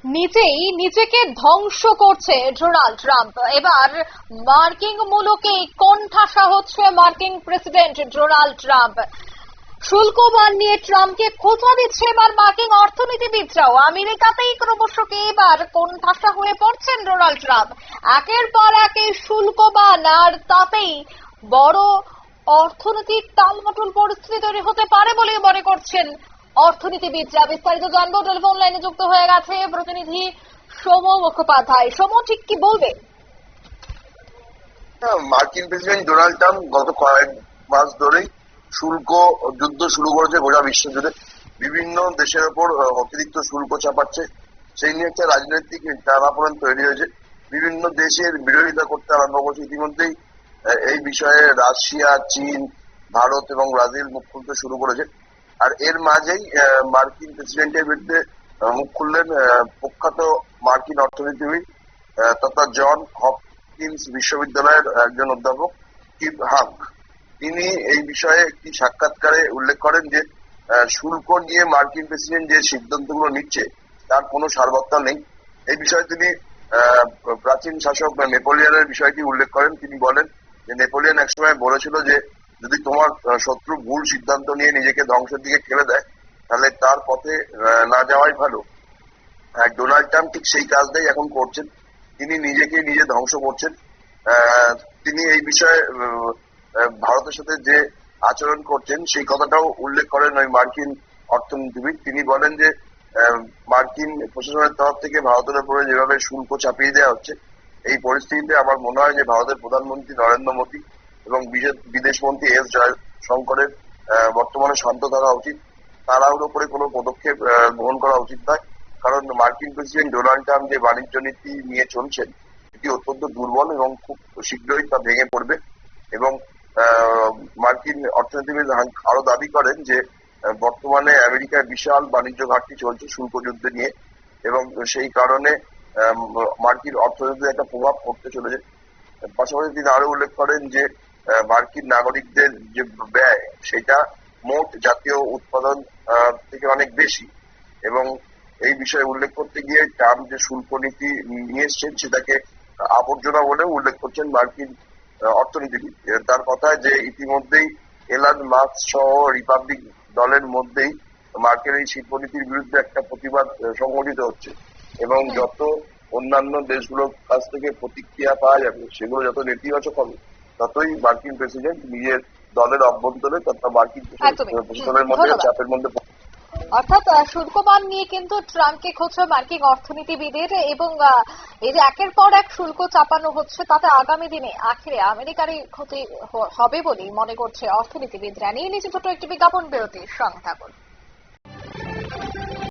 নিজেই নিজেকে ধ্বংস করছে ডোনাল্ড ট্রাম্প। এবার মার্কিন মুলুকে কোণঠাসা হচ্ছে মার্কিন প্রেসিডেন্ট ডোনাল্ড ট্রাম্প। শুল্ক বাড়িয়ে ট্রাম্পকে খোঁচা দিচ্ছে এবার মার্কিন অর্থনীতিবিদরাও। আমেরিকাতেই ক্রমশ এবার কোণঠাসা হয়ে পড়ছেন ডোনাল্ড ট্রাম্প। একের পর এক এই শুল্ক বান, আর তাতেই বড় অর্থনৈতিক টালমাটুল পরিস্থিতি তৈরি হতে পারে বলে মনে করছেন অর্থনীতিবিদরা। বিস্তারিত জানবো, টেলিফোন লাইনে যুক্ত হয়ে গেছে প্রতিনিধি সৌম মুখোপাধ্যায়। সৌম, ঠিক কি বলবেন? মার্কিন প্রেসিডেন্ট ডোনাল্ড ট্রাম্প গত কয়েক মাস ধরেই শুল্ক যুদ্ধ শুরু করেছে গোটা বিশ্ব জুড়ে। বিভিন্ন দেশের ওপর অতিরিক্ত শুল্ক চাপাচ্ছে, সেই নিয়ে একটা রাজনৈতিক টানাপোড়েন তৈরি হয়েছে। বিভিন্ন দেশের বিরোধিতা করতে আরম্ভ করছে ইতিমধ্যেই। এই বিষয়ে রাশিয়া, চীন, ভারত এবং ব্রাজিল মুখ খুলতে শুরু করেছে। আর এর মাঝেই মার্কিন প্রেসিডেন্টের বিরুদ্ধে মুখ খুললেন প্রখ্যাত মার্কিন অর্থনীতিবিদ তথা জন হপকিন্স বিশ্ববিদ্যালয়ের একজন অধ্যাপক স্টিভ হাঙ্ক। তিনি এই বিষয়ে একটি সাক্ষাৎকারে উল্লেখ করেন যে শুল্ক নিয়ে মার্কিন প্রেসিডেন্ট যে সিদ্ধান্তগুলো নিচ্ছে তার কোনো সার্বত্তা নেই। এই বিষয়ে তিনি প্রাচীন শাসক নেপোলিয়নের বিষয়টি উল্লেখ করেন। তিনি বলেন যে নেপোলিয়ন একসময় বলেছিল যে যদি তোমার শত্রু ভুল সিদ্ধান্ত নিয়ে নিজেকে ধ্বংসের দিকে ঠেলে দেয় তাহলে তার পথে না যাওয়াই ভালো। ডোনাল্ড ট্রাম্প ঠিক সেই কাজটাই এখন করছেন। তিনি নিজেকে নিজে ধ্বংস করছেন। তিনি এই বিষয়ে ভারতের সাথে যে আচরণ করছেন সেই কথাটাও উল্লেখ করেন ওই মার্কিন অর্থনীতিবিদ। তিনি বলেন যে মার্কিন প্রশাসনের তরফ থেকে ভারতের উপরে যেভাবে শুল্ক চাপিয়ে দেওয়া হচ্ছে, এই পরিস্থিতিতে আমার মনে হয় যে ভারতের প্রধানমন্ত্রী নরেন্দ্র মোদী এবং বিদেশমন্ত্রী এস জয়শঙ্করের বর্তমানে শান্ত থাকা উচিত। তাড়াহুড়ো করে কোনো পদক্ষেপ গ্রহণ করা উচিত নয়, কারণ মার্কিন প্রেসিডেন্ট ডোনাল্ড ট্রাম্প যে বাণিজ্য নীতি নিয়ে চলছেন এটি অত্যন্ত দুর্বল এবং খুব শীঘ্রই তা ভেঙে পড়বে। এবং মার্কিন অর্থনীতিবিদ আরো দাবি করেন যে বর্তমানে আমেরিকায় বিশাল বাণিজ্য ঘাটতি চলছে শুল্ক যুদ্ধ নিয়ে, এবং সেই কারণে মার্কিন অর্থনীতিতে একটা প্রভাব পড়তে চলেছে। পাশাপাশি তিনি আরো উল্লেখ করেন যে মার্কিন নাগরিকদের যে ব্যয় সেটা মোট জাতীয় উৎপাদন থেকে অনেক বেশি। এবং এই বিষয়ে উল্লেখ করতে গিয়ে ট্রাম্প যে শুল্ক নীতি নিয়ে এসছেন সেটাকে আবর্জনা বলেও উল্লেখ করছেন মার্কিন অর্থনীতিবিদ। তার কথা যে ইতিমধ্যেই এলান মাস্ক সহ রিপাবলিক দলের মধ্যেই মার্কিন এই শিল্পনীতির বিরুদ্ধে একটা প্রতিবাদ সংগঠিত হচ্ছে, এবং যত অন্যান্য দেশগুলোর কাছ থেকে প্রতিক্রিয়া পাওয়া যাবে সেগুলো যত নেতিবাচক হবে ততই মার্কিন প্রেসিডেন্ট নিজের দলের অভ্যন্তরে তথা মার্কিন প্রশাসনের মধ্যে চাপের মধ্যে। অর্থাৎ শুল্ক বান নিয়ে কিন্তু ট্রাম্পকে খোঁচা মার্কিন অর্থনীতিবিদের, এবং এই যে একের পর এক শুল্ক চাপানো হচ্ছে তাতে আগামী দিনে আখেরে আমেরিকারই ক্ষতি হবে বলেই মনে করছে অর্থনীতিবিদরা। নিয়ে নিচে ছোট একটি বিজ্ঞাপন বিরতির সঙ্গে থাকুন।